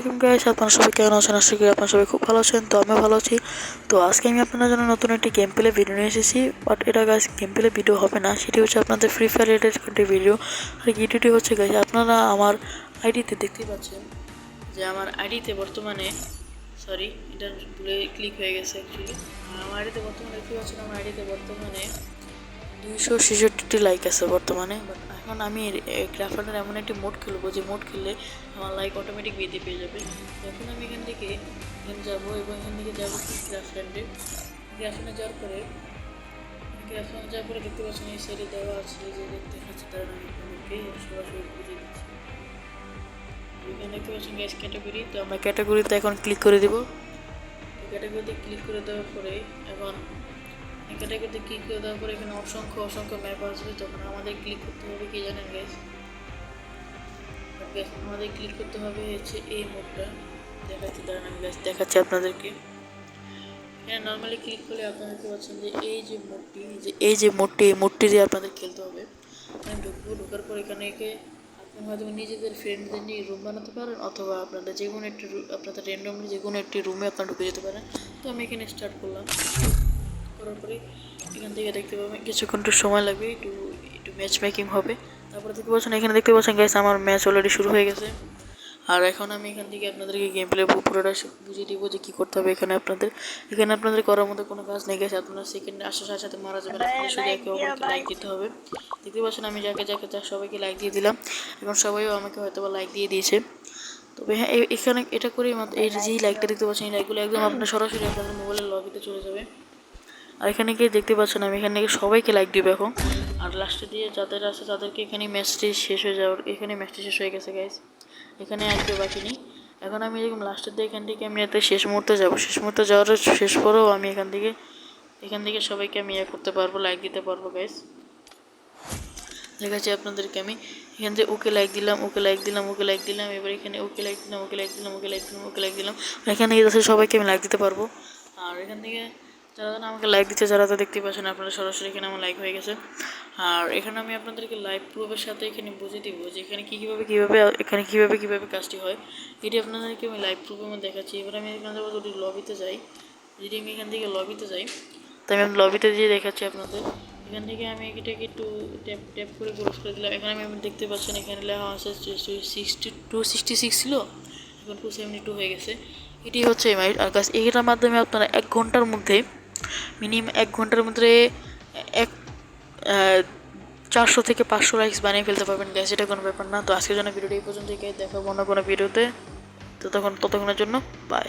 আলাইকুম গাইস, আপনারা সবাই কেমন আছেন? আশা করি আপনারা সবাই খুব ভালো আছেন। তো আমি ভালো আছি। তো আজকে আমি আপনাদের জন্য নতুন একটি গেম প্লে ভিডিও নিয়ে এসেছি। বাট এটা গাইস গেম প্লে ভিডিও হবে না, সেটি হচ্ছে আপনাদের ফ্রি ফায়ার রিলেটেড একটি ভিডিও। আর ভিডিওটি হচ্ছে গাইস, আপনারা আমার আইডিতে দেখতেই পাচ্ছেন যে আমার আইডিতে বর্তমানে এটা ভুলে ক্লিক হয়ে গেছে অ্যাকচুয়ালি। আমার আইডিতে বর্তমানে দেখতে পাচ্ছেন, আমার আইডিতে বর্তমানে 266টি লাইক আছে বর্তমানে। বাট এখন আমি গ্রাফারের এমন একটি মোড খেলবো যে মোড খেললে আমার লাইক অটোমেটিক বৃদ্ধি পেয়ে যাবে। এখন আমি এখান থেকে যাবো এবং এখান থেকে যাবো গ্রাফারেন্ডে যাওয়ার পরে দেখতে পাচ্ছেন এই সাইডে দেওয়া আছে যে দেখতে পাচ্ছি, তার আমি আপনাদেরকে সরাসরি বুঝিয়ে দিচ্ছি। এখানে দেখতে পাচ্ছেন গ্যাস ক্যাটাগরি, তো আমরা ক্যাটাগরিতে এখন ক্লিক করে দেবো। ক্যাটাগরিতে ক্লিক করে দেওয়ার পরে এখন ক্যাটাগরিতে ক্লিক করে দেওয়ার পরে এখানে অসংখ্য ম্যাপ আসবে। তখন আমাদের ক্লিক করতে হবে কি জানেন গাইস, আমাদের ক্লিক করতে হবে হচ্ছে এই মোডটা দেখাচ্ছি, দাঁড়ান আমি গাইস দেখাচ্ছি আপনাদেরকে। এখানে নর্মালি ক্লিক করলে আপনারা দেখতে পাচ্ছেন যে এই যে মোডটি দিয়ে আপনাদের খেলতে হবে। এখানে ঢোকার পর এখানে আপনারা হয়তো নিজেদের ফ্রেন্ডদের নিয়ে রুম বানাতে পারেন, অথবা আপনাদের যে কোনো একটি আপনাদের র্যান্ডমলি যে কোনো একটি রুমে আপনারা ঢুকে যেতে পারেন। তো আমি এখানে স্টার্ট করলাম। করার পরে এখান থেকে দেখতে পাবেন কিছুক্ষণ সময় লাগবে, একটু ম্যাচ মেকিং হবে। তারপরে দেখতে পাচ্ছেন এখানে দেখতে পাচ্ছেন গাইস আমার ম্যাচ অলরেডি শুরু হয়ে গেছে। আর এখন আমি এখান থেকে আপনাদেরকে গেম প্লে পুরোটা বুঝিয়ে দিব যে কী করতে হবে। এখানে আপনাদের করার মতো কোনো কাজ নেই গেছে। আপনারা সেকেন্ডে আসার সাথে সাথে মারা যাবেন, আপনাদের শুধু একে অপরকে লাইক দিতে হবে। দেখতে পাচ্ছেন আমি যাকে সবাইকে লাইক দিয়ে দিলাম, এবং সবাইও আমাকে হয়তো বা লাইক দিয়ে দিয়েছে। তবে হ্যাঁ, এখানে এটা করেই এই যেই লাইকটা দেখতে পাচ্ছেন এই লাইকগুলো একদম আপনার সরাসরি আপনাদের মোবাইলের লবিতে চলে যাবে। আর এখানে গিয়ে দেখতে পাচ্ছেন আমি এখানে সবাইকে লাইক দিব এখন। আর লাস্টে দিয়ে যাদের আছে তাদেরকে এখানে ম্যাচটি শেষ হয়ে গেছে গাইস। এখানে আর কেউ বাকি নেই। এখন আমি এরকম লাস্টের দিয়ে এখান থেকে আমি একটা শেষ মুহূর্তে যাওয়ার শেষ পরেও আমি এখান থেকে সবাইকে আমি করতে পারবো, লাইক দিতে পারবো গাইস। দেখাচ্ছি আপনাদেরকে আমি এখান থেকে ওকে লাইক দিলাম। এবার এখানে ওকে লাইক দিলাম। এখানে সবাইকে আমি লাইক দিতে পারবো। আর এখান থেকে যারা আমাকে লাইক দিচ্ছে, যারা তো দেখতে পাচ্ছেন আপনারা সরাসরি এখানে আমার লাইক হয়ে গেছে। আর এখানে আমি আপনাদেরকে লাইভ প্রুফের সাথে এখানে বুঝিয়ে দিব যে এখানে কীভাবে কাজটি হয়। এটি আপনাদেরকে আমি লাইভ প্রুফের মধ্যে দেখাচ্ছি। এবার আমি আপনাদের যদি লবিতে যাই, আমি এখান থেকে লবিতে যাই, তাই আমি লবিতে দিয়ে দেখাচ্ছি আপনাদের। এখান থেকে আমি এটাকে একটু ট্যাপ করে ক্লোজ করে দিলাম। এখানে আমি দেখতে পাচ্ছেন এখানে লেখা আছে 266 ছিল, এখন 272 হয়ে গেছে। এটি হচ্ছে এমআই। আর গাছ এটার মাধ্যমে আপনারা 1 ঘন্টার মধ্যে মিনিমাম 1 ঘন্টার মধ্যে 400 থেকে 500 লাইকস বানিয়ে ফেলতে পারবেন গ্যাস, এটা কোনো ব্যাপার না। তো আজকের জন্য ভিডিওটি এই পর্যন্তই, দেখাবো অন্য কোনো ভিডিওতে। ততক্ষণের জন্য বাই।